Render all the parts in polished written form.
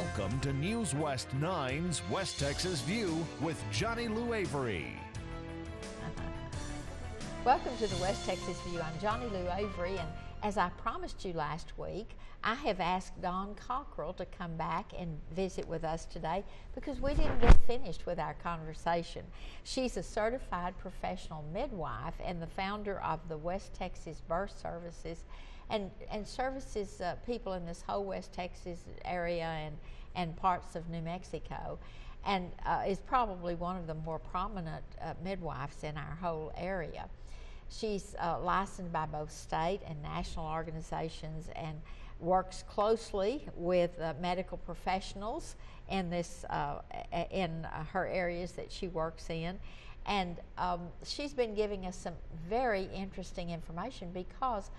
Welcome to News West 9's West Texas View with Johnny Lou Avery. Welcome to the West Texas View. I'm Johnny Lou Avery, and as I promised you last week, I have asked Dawn Cockrell to come back and visit with us today because we didn't get finished with our conversation. She's a certified professional midwife and the founder of the West Texas Birth Services and services people in this whole West Texas area and parts of New Mexico, and is probably one of the more prominent midwives in our whole area. She's licensed by both state and national organizations and works closely with medical professionals in this in her areas that she works in, and she's been giving us some very interesting information because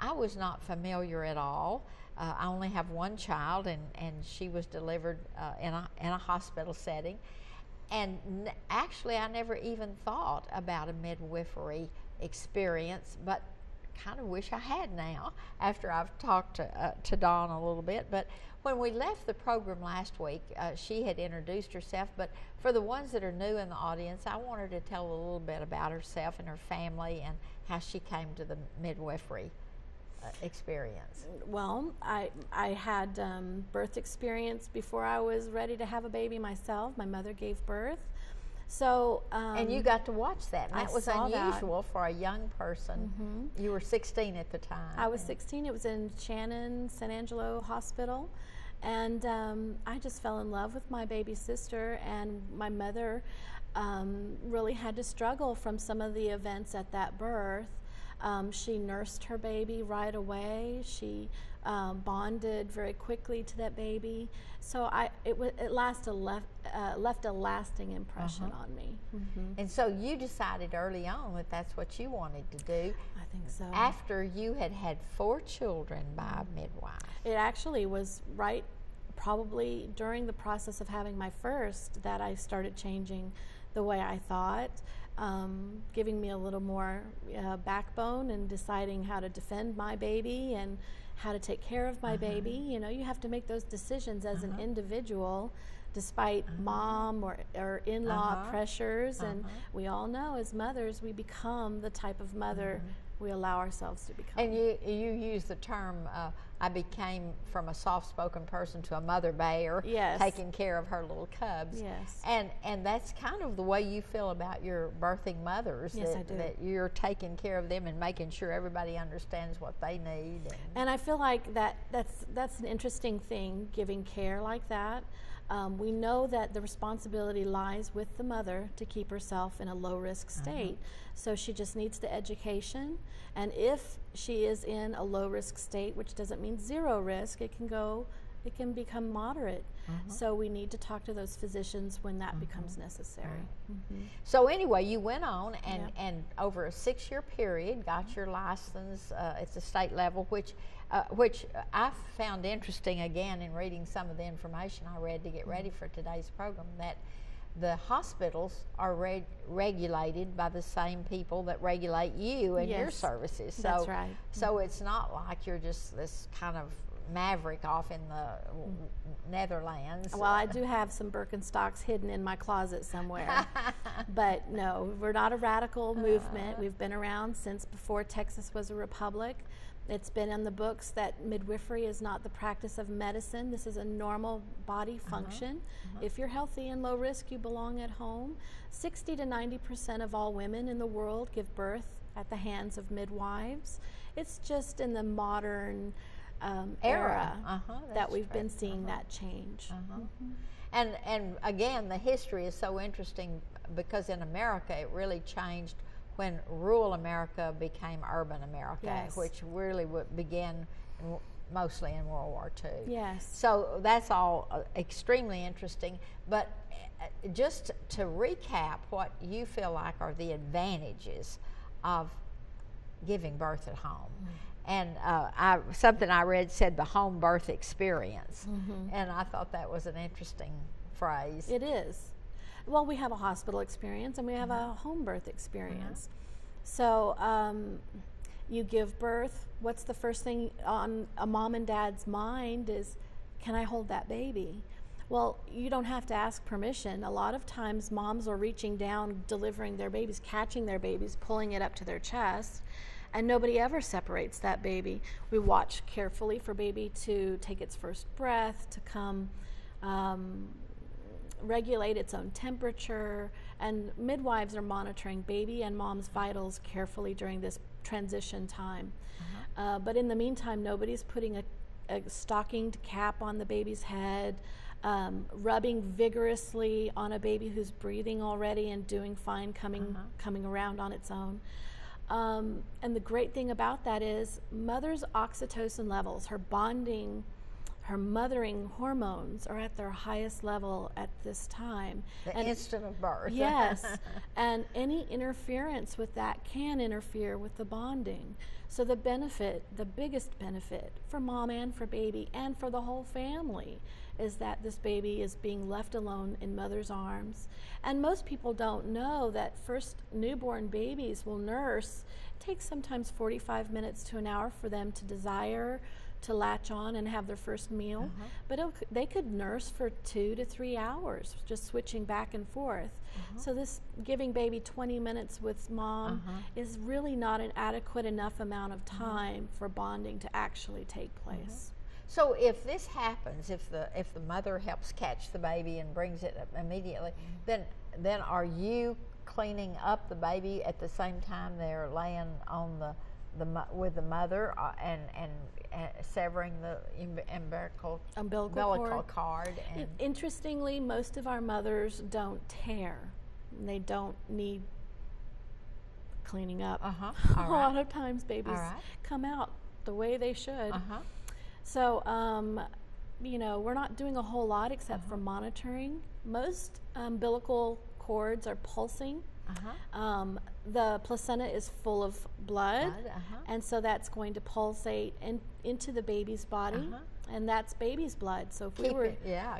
I was not familiar at all. I only have one child, and she was delivered in a hospital setting, and actually I never even thought about a midwifery experience, but kind of wish I had now after I've talked to Dawn a little bit. But when we left the program last week, she had introduced herself, but for the ones that are new in the audience, I want her to tell a little bit about herself and her family and how she came to the midwifery experience. Well, I had birth experience before I was ready to have a baby myself. My mother gave birth. So and you got to watch that. And that was unusual for a young person. Mm-hmm. You were 16 at the time. I was 16. It was in Shannon, San Angelo Hospital. And I just fell in love with my baby sister, and my mother really had to struggle from some of the events at that birth. She nursed her baby right away. She bonded very quickly to that baby. So it left a lasting impression on me. Mm-hmm. And so you decided early on that that's what you wanted to do. I think so. After you had 4 children by a midwife. It actually was probably during the process of having my first that I started changing the way I thought. Giving me a little more backbone and deciding how to defend my baby and how to take care of my baby. You know, you have to make those decisions as an individual, despite mom or in-law pressures. And we all know as mothers, we become the type of mother we allow ourselves to become. And you use the term, I became from a soft-spoken person to a mother bear, yes, taking care of her little cubs. Yes. And that's kind of the way you feel about your birthing mothers. Yes, I do. That you're taking care of them and making sure everybody understands what they need. And I feel like that's an interesting thing, giving care like that. We know that the responsibility lies with the mother to keep herself in a low-risk state. So she just needs the education. And if she is in a low-risk state, which doesn't mean zero risk, it can become moderate. So we need to talk to those physicians when that becomes necessary. So anyway, you went on and over a 6-year period got your license at the state level, which I found interesting again in reading some of the information I read to get ready for today's program, that the hospitals are regulated by the same people that regulate you and your services. So, that's right. So it's not like you're just this kind of maverick off in the Netherlands. Well, I do have some Birkenstocks hidden in my closet somewhere. But no, we're not a radical movement. We've been around since before Texas was a republic. It's been in the books that midwifery is not the practice of medicine. This is a normal body function. If you're healthy and low risk, you belong at home. 60 to 90% of all women in the world give birth at the hands of midwives. It's just in the modern era that we've been seeing that change. And again, the history is so interesting because in America it really changed when rural America became urban America, which really began mostly in World War II. Yes. So that's all extremely interesting. But just to recap, what you feel like are the advantages of giving birth at home. And something I read said the home birth experience. And I thought that was an interesting phrase. It is. Well, we have a hospital experience and we have a home birth experience. So you give birth. What's the first thing on a mom and dad's mind is, can I hold that baby? Well, you don't have to ask permission. A lot of times moms are reaching down, delivering their babies, catching their babies, pulling it up to their chest, and nobody ever separates that baby. We watch carefully for baby to take its first breath, to come regulate its own temperature, and midwives are monitoring baby and mom's vitals carefully during this transition time. But in the meantime, nobody's putting a stockinged cap on the baby's head, rubbing vigorously on a baby who's breathing already and doing fine, coming around on its own. And the great thing about that is mother's oxytocin levels, her bonding, her mothering hormones are at their highest level at this time. The instant of birth. Yes, and any interference with that can interfere with the bonding. So the benefit, the biggest benefit for mom and for baby and for the whole family is that this baby is being left alone in mother's arms. And most people don't know that first newborn babies will nurse. It takes sometimes 45 minutes to an hour for them to desire, to latch on and have their first meal, but they could nurse for 2 to 3 hours, just switching back and forth. So this giving baby 20 minutes with mom is really not an adequate enough amount of time for bonding to actually take place. So if this happens, if the mother helps catch the baby and brings it up immediately, then are you cleaning up the baby at the same time they're laying on with the mother and severing the umbilical cord? And interestingly, most of our mothers don't tear. They don't need cleaning up. A lot of times babies come out the way they should. So, you know, we're not doing a whole lot except for monitoring. Most umbilical cords are pulsing. The placenta is full of blood, and so that's going to pulsate into the baby's body, and that's baby's blood. So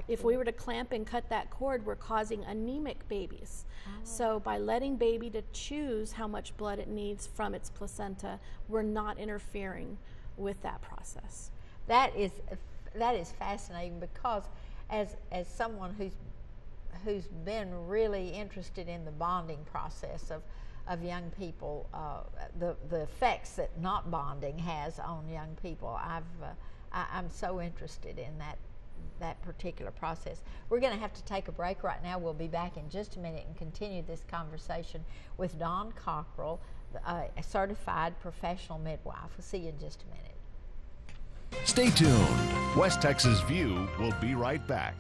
if we were to clamp and cut that cord, we're causing anemic babies. So by letting baby to choose how much blood it needs from its placenta, we're not interfering with that process. That is fascinating, because as someone who's been really interested in the bonding process of young people, the effects that not bonding has on young people, I'm so interested in that particular process. We're going to have to take a break right now. We'll be back in just a minute and continue this conversation with Dawn Cockrell, a certified professional midwife. We'll see you in just a minute. Stay tuned. West Texas View will be right back.